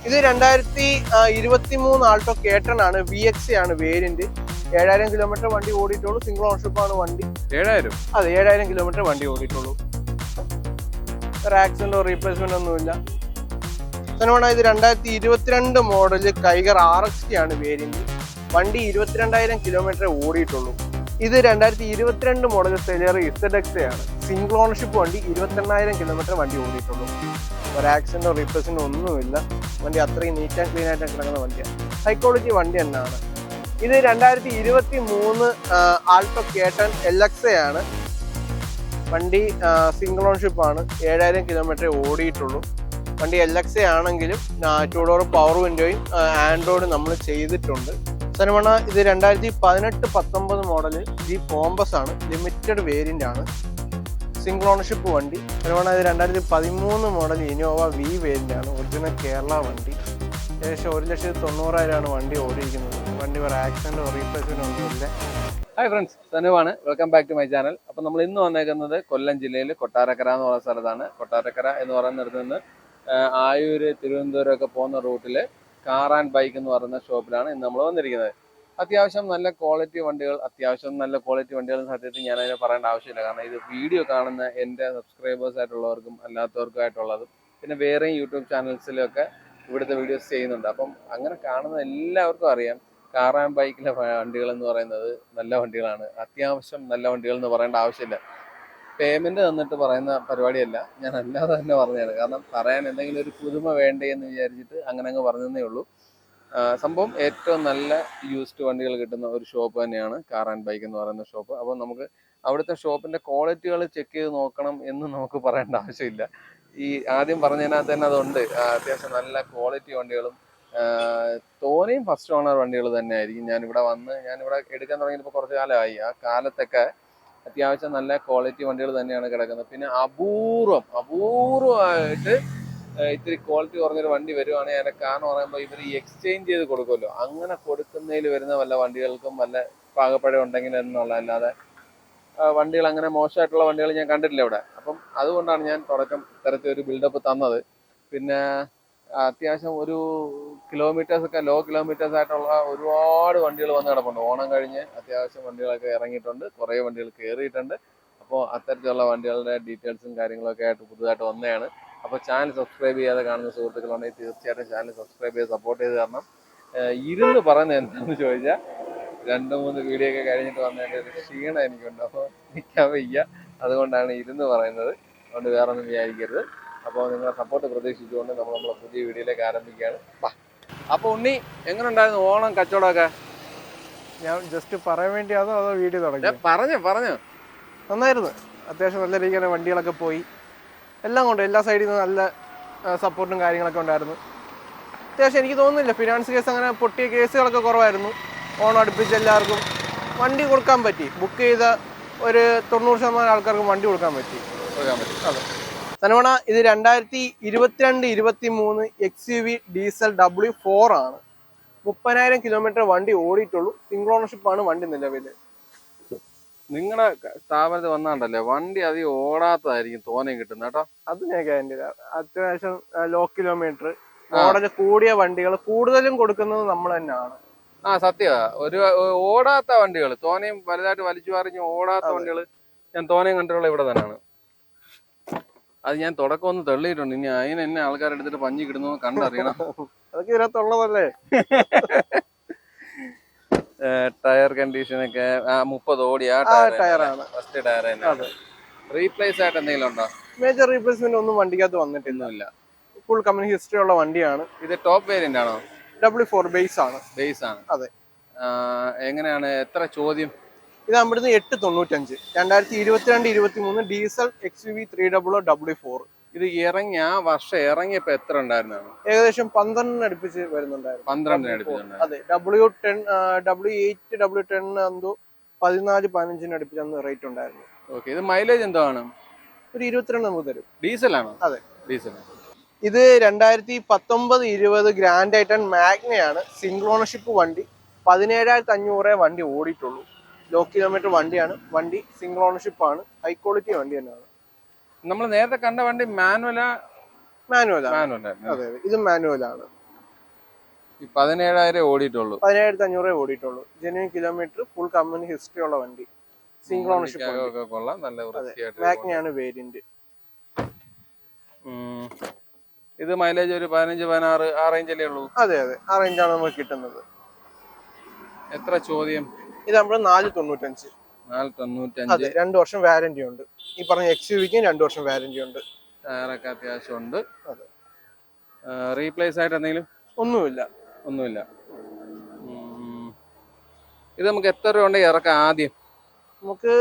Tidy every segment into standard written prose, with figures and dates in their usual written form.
ഇത് 2023 ആൾട്ടോ കേട്ടൺ ആണ്. VX ആണ് വേരിയന്റ്. 7000 കിലോമീറ്റർ വണ്ടി ഓടിയിട്ടുള്ളൂ. സിംഗിൾ ഓണർഷിപ്പ് ആണ് വണ്ടി. 7000? അതെ, 7000 കിലോമീറ്റർ വണ്ടി ഓടിയിട്ടുള്ളൂ. ഒരു ആക്സിഡന്റോ റീപ്ലേസ്മെന്റ് ഒന്നുമില്ല. ഇത് 2022 മോഡല് കൈഗർ RXT ആണ് വേരിയന്റ്. വണ്ടി 22,000 കിലോമീറ്റർ ഓടിയിട്ടുള്ളൂ. ഇത് 2022 മോഡൽ സെലിയർ ZX ആണ്. സിംഗിൾ ഓണർഷിപ്പ് വണ്ടി. 22,000 കിലോമീറ്റർ വണ്ടി ഓടിയിട്ടുള്ളൂ. ഒരു ആക്സിഡന്റോ റീപ്ലേസ്മെന്റോ ഒന്നുമില്ല. വണ്ടി അത്രയും നീറ്റ് ആൻഡ് ക്ലീൻ ആയിട്ട് കിടക്കുന്ന വണ്ടിയാണ്. ഹൈ ക്വാളിറ്റി വണ്ടി തന്നെയാണ്. ഇത് 2023 ആൾട്ടോ കേട്ടൺ LX ആണ്. വണ്ടി സിംഗിൾ ഓണർഷിപ്പ് ആണ്. 7000 കിലോമീറ്റർ ഓടിയിട്ടുള്ളൂ. വണ്ടി LX ആണെങ്കിലും 2 ഡോർ പവർ വിൻഡോയും ആൻഡ്രോയിഡ് നമ്മൾ ചെയ്തിട്ടുണ്ട്. സനമണ ഇത് 2018-19 മോഡല് ജീപ്പ് കോമ്പസ് ആണ്. ലിമിറ്റഡ് വേരിയന്റ് ആണ്. സിംഗിൾ ഓണർഷിപ്പ് വണ്ടി. സനമണ ഇത് 2013 മോഡൽ ഇനോവ V വേരിയന്റ് ആണ്. ഒറിജിനൽ കേരള വണ്ടി. ഏകദേശം 1,90,000 വണ്ടി ഓടിയിരിക്കുന്നത്. വണ്ടി വേറെ ആക്സിഡന്റോ റീപ്ലേസ്മെന്റോ ഒന്നുമില്ല. ഹായ് ഫ്രണ്ട്സ്, സനുവാണ്. Welcome back to my channel. അപ്പം നമ്മൾ ഇന്ന് വന്നേക്കുന്നത് കൊല്ലം ജില്ലയിൽ കൊട്ടാരക്കര എന്ന് പറയുന്ന സ്ഥലത്താണ്. കൊട്ടാരക്കര എന്ന് പറയുന്നിടത്ത് നിന്ന് ആയൂര്, തിരുവനന്തപുരം ഒക്കെ പോകുന്ന റൂട്ടിൽ കാർ ആൻഡ് ബൈക്ക് എന്ന് പറയുന്ന ഷോപ്പിലാണ് ഇന്ന് നമ്മൾ വന്നിരിക്കുന്നത്. അത്യാവശ്യം നല്ല ക്വാളിറ്റി വണ്ടികൾ സത്യത്തിൽ ഞാൻ അതിനെ പറയേണ്ട ആവശ്യമില്ല. കാരണം ഇത് വീഡിയോ കാണുന്ന എൻ്റെ സബ്സ്ക്രൈബേഴ്സ് ആയിട്ടുള്ളവർക്കും അല്ലാത്തവർക്കും ആയിട്ടുള്ളതും പിന്നെ വേറെയും യൂട്യൂബ് ചാനൽസിലൊക്കെ ഇവിടുത്തെ വീഡിയോസ് ചെയ്യുന്നുണ്ട്. അപ്പം അങ്ങനെ കാണുന്ന എല്ലാവർക്കും അറിയാം കാർ ആൻഡ് ബൈക്കിലെ വണ്ടികൾ എന്ന് പറയുന്നത് നല്ല വണ്ടികളാണ്. അത്യാവശ്യം നല്ല വണ്ടികൾ എന്ന് പറയേണ്ട ആവശ്യമില്ല. പേയ്മെന്റ് തന്നിട്ട് പറയുന്ന പരിപാടിയല്ല, ഞാൻ അല്ലാതെ തന്നെ പറഞ്ഞതാണ്. കാരണം പറയാൻ എന്തെങ്കിലും ഒരു പുതുമ വേണ്ടേ എന്ന് വിചാരിച്ചിട്ട് അങ്ങനെ അങ്ങ് പറഞ്ഞതേ ഉള്ളൂ. സംഭവം ഏറ്റവും നല്ല യൂസ്ഡ് വണ്ടികൾ കിട്ടുന്ന ഒരു ഷോപ്പ് തന്നെയാണ് കാർ ആൻഡ് ബൈക്ക് എന്ന് പറയുന്ന ഷോപ്പ്. അപ്പോൾ നമുക്ക് അവിടുത്തെ ഷോപ്പിന്റെ ക്വാളിറ്റികൾ ചെക്ക് ചെയ്ത് നോക്കണം എന്ന് നമുക്ക് പറയേണ്ട ആവശ്യമില്ല. ഈ ആദ്യം പറഞ്ഞതിനകത്ത് തന്നെ അതുണ്ട്. അത്യാവശ്യം നല്ല ക്വാളിറ്റി വണ്ടികളും തോനെയും ഫസ്റ്റ് ഓണർ വണ്ടികൾ തന്നെ ആയിരിക്കും. ഞാനിവിടെ എടുക്കാൻ തുടങ്ങിയപ്പോൾ കുറച്ച് കാലമായി. ആ കാലത്തൊക്കെ അത്യാവശ്യം നല്ല ക്വാളിറ്റി വണ്ടികൾ തന്നെയാണ് കിടക്കുന്നത്. പിന്നെ അപൂർവമായിട്ട് ഇത്തിരി ക്വാളിറ്റി കുറഞ്ഞൊരു വണ്ടി വരുവാണെങ്കിൽ അതിന്റെ കാരണം പറയുമ്പോൾ ഇവർ എക്സ്ചേഞ്ച് ചെയ്ത് കൊടുക്കുമല്ലോ. അങ്ങനെ കൊടുക്കുന്നതിൽ വരുന്ന വല്ല വണ്ടികൾക്കും വല്ല പാകപ്പഴം ഉണ്ടെങ്കിൽ എന്നുള്ളതല്ലാതെ വണ്ടികൾ അങ്ങനെ മോശമായിട്ടുള്ള വണ്ടികൾ ഞാൻ കണ്ടിട്ടില്ല ഇവിടെ. അപ്പം അതുകൊണ്ടാണ് ഞാൻ തുടക്കം തരത്തിൽ ഒരു ബിൽഡപ്പ് തന്നത്. പിന്നെ അത്യാവശ്യം ഒരു കിലോമീറ്റേഴ്സൊക്കെ ലോ കിലോമീറ്റേഴ്സ് ആയിട്ടുള്ള ഒരുപാട് വണ്ടികൾ വന്ന് കിടപ്പുണ്ട്. ഓണം കഴിഞ്ഞ് അത്യാവശ്യം വണ്ടികളൊക്കെ ഇറങ്ങിയിട്ടുണ്ട്. കുറേ വണ്ടികൾ കയറിയിട്ടുണ്ട്. അപ്പോൾ അത്തരത്തിലുള്ള വണ്ടികളുടെ ഡീറ്റെയിൽസും കാര്യങ്ങളൊക്കെ ആയിട്ട് പുതുതായിട്ട് വന്നതാണ്. അപ്പോൾ ചാനൽ സബ്സ്ക്രൈബ് ചെയ്യാതെ കാണുന്ന സുഹൃത്തുക്കളുണ്ടെങ്കിൽ തീർച്ചയായിട്ടും ചാനൽ സബ്സ്ക്രൈബ് ചെയ്ത് സപ്പോർട്ട് ചെയ്ത് തരണം. ഇരുന്ന് പറയുന്നത് എന്താണെന്ന് ചോദിച്ചാൽ 2-3 വീഡിയോ ഒക്കെ കഴിഞ്ഞിട്ട് വന്നതിൻ്റെ ഒരു ക്ഷീണം എനിക്കുണ്ട്. അപ്പോൾ നിൽക്കാൻ വയ്യ. അതുകൊണ്ടാണ് ഇരുന്ന് പറയുന്നത്. അതുകൊണ്ട് വേറെ ഒന്നും വിചാരിക്കരുത്. അപ്പോൾ നിങ്ങളുടെ സപ്പോർട്ട് പ്രതീക്ഷിച്ചുകൊണ്ട് നമ്മളെ പുതിയ വീഡിയോയിലേക്ക് ആരംഭിക്കുകയാണ്. അപ്പോൾ ഉണ്ണി, എങ്ങനെ ഉണ്ടായിരുന്നു ഓണം കച്ചവടമൊക്കെ? ഞാൻ ജസ്റ്റ് പറയാൻ വേണ്ടിയാണോ അതോ വീഡിയോ തുടങ്ങി? പറഞ്ഞു നന്നായിരുന്നു. അത്യാവശ്യം നല്ല രീതിയിൽ വണ്ടികളൊക്കെ പോയി. എല്ലാം കൊണ്ട് എല്ലാ സൈഡിൽ നിന്ന് നല്ല സപ്പോർട്ടും കാര്യങ്ങളൊക്കെ ഉണ്ടായിരുന്നു. അത്യാവശ്യം എനിക്ക് തോന്നുന്നില്ല ഫിനാൻസ് കേസ് അങ്ങനെ പൊട്ടിയ കേസുകളൊക്കെ കുറവായിരുന്നു. ഓണം അടുപ്പിച്ച് എല്ലാവർക്കും വണ്ടി കൊടുക്കാൻ പറ്റി. ബുക്ക് ചെയ്ത ഒരു 90% ആൾക്കാർക്ക് വണ്ടി കൊടുക്കാൻ പറ്റി. അതെ. സനമണ ഇത് 2022-23 XUV ഡീസൽ W4 ആണ്. 30,000 കിലോമീറ്റർ വണ്ടി ഓടിയിട്ടുള്ളൂ. സിംഗിൾ ഓണർഷിപ്പ് ആണ് വണ്ടി നിലവിൽ. നിങ്ങളുടെ സ്ഥാപനത്തിൽ വന്നാണ്ടല്ലേ വണ്ടി അധികം ഓടാത്തതായിരിക്കും തോനെയും കിട്ടുന്നത് കേട്ടോ. അത് ഞാൻ ഗ്യാരണ്ടി തരാം. അത്യാവശ്യം ലോ കിലോമീറ്റർ മോഡൽ കൂടിയ വണ്ടികൾ കൂടുതലും കൊടുക്കുന്നത് നമ്മൾ തന്നെയാണ്. സത്യമാ. ഒരു ഓടാത്ത വണ്ടികൾ തോനെയും വലുതായിട്ട് വലിച്ചു പറിഞ്ഞ് ഓടാത്ത വണ്ടികൾ ഞാൻ തോനെയും കണ്ടിട്ടുള്ള ഇവിടെ തന്നെയാണ്. അത് ഞാൻ തുടക്കം ഒന്ന് തള്ളിയിട്ടുണ്ട്. ഇനി അതിന് എന്നെ ആൾക്കാരെടുത്തിട്ട് പഞ്ഞി കിടുന്നു കണ്ടറിയണം. അതൊക്കെ ഇതിനകത്തുള്ളതല്ലേ. ടയർ കണ്ടീഷനൊക്കെ 30 ഓടി ആ ടയറാണ്. ഫസ്റ്റ് ടയർ തന്നെ. റീപ്ലേസ് ആയിട്ട് എന്തെങ്കിലും ഉണ്ടോ? മേജർ റീപ്ലേസ്മെന്റ് ഒന്നും വണ്ടിക്കകത്ത് വന്നിട്ടില്ല. ഫുൾ കമ്പനി ഹിസ്റ്ററി ഉള്ള വണ്ടിയാണ്. ഇത് ടോപ്പ് വേരിയന്റ് ആണോ? W4 ബേസ് ആണ്. അതെ. എങ്ങനെയാണ്, എത്ര ചോദ്യം? ഇത് അവിടുന്ന് 895. 2022-23 ഡീസൽ XUV 300 W4. ഇത് ഇറങ്ങി ആ വർഷം ഇറങ്ങിയപ്പോ എത്ര ഉണ്ടായിരുന്നാണ്? ഏകദേശം 12 അടുപ്പിച്ച് വരുന്നുണ്ടായിരുന്നു. 12 അടുപ്പിച്ച്. അതെ. W10 W8 W10 എന്തോ 14-15 അടുപ്പിച്ച് അന്ന് റേറ്റ് ഉണ്ടായിരുന്നു. ഓക്കെ. ഇത് മൈലേജ് എന്താണ്? ഒരു 22 നമുക്ക് തരും. ഡീസലാണോ? അതെ, ഡീസൽ. ഇത് 2019-20 ഗ്രാൻഡ് ഐറ്റൺ മാഗ്നയാണ്. സിംഗിൾ ഓണർഷിപ്പ് വണ്ടി. 17,500 വണ്ടി ഓടിയിട്ടുള്ളൂ. ലോ കിലോമീറ്റർ വണ്ടിയാണ്. വണ്ടി സിംഗിൾ ഓണർഷിപ്പ് ആണ്. ഹൈ ക്വാളിറ്റി വണ്ടി തന്നെയാണ്. നമ്മൾ നേരത്തെ കണ്ട വണ്ടി മാനുവലാണ്. അതെ, ഇത് മാനുവലാണ്. ഈ 17,000 ഓടിയിട്ടുള്ളൂ. 17,500 ഓടിയിട്ടുള്ളൂ. Genuine kilometre, full company history ഉള്ള വണ്ടി, സിംഗിൾ ഓണർഷിപ്പ്. കൊള്ളാം, നല്ല വൃത്തിയായിട്ട്. മാഗ്നയാണ് വേരിയന്റ്. ഇത് മൈലേജ് ഒരു 15-16 ആ റേഞ്ചല്ലേ ഉള്ളൂ? അതെ അതെ, ആ റേഞ്ചാണ് നമുക്ക് കിട്ടുന്നത്. എത്ര ചോദ്യം? ഇത് നമ്മൾ 495. 495. അതെ, 2 വർഷം വാറന്റി ഉണ്ട്. ഈ പറഞ്ഞ XUV-ക്കും 2 വർഷം വാറന്റി ഉണ്ട്. ടയറൊക്കെ അത്യാവശ്യം ഉണ്ട്. അതെ. റീപ്ലേസ് ആയിട്ട് എന്തെങ്കിലും? ഒന്നുമില്ല. ഇത് നമുക്ക് എത്ര രൂപ ഉണ്ടെങ്കിൽ ഇറക്കാം? ആദ്യം നമുക്ക്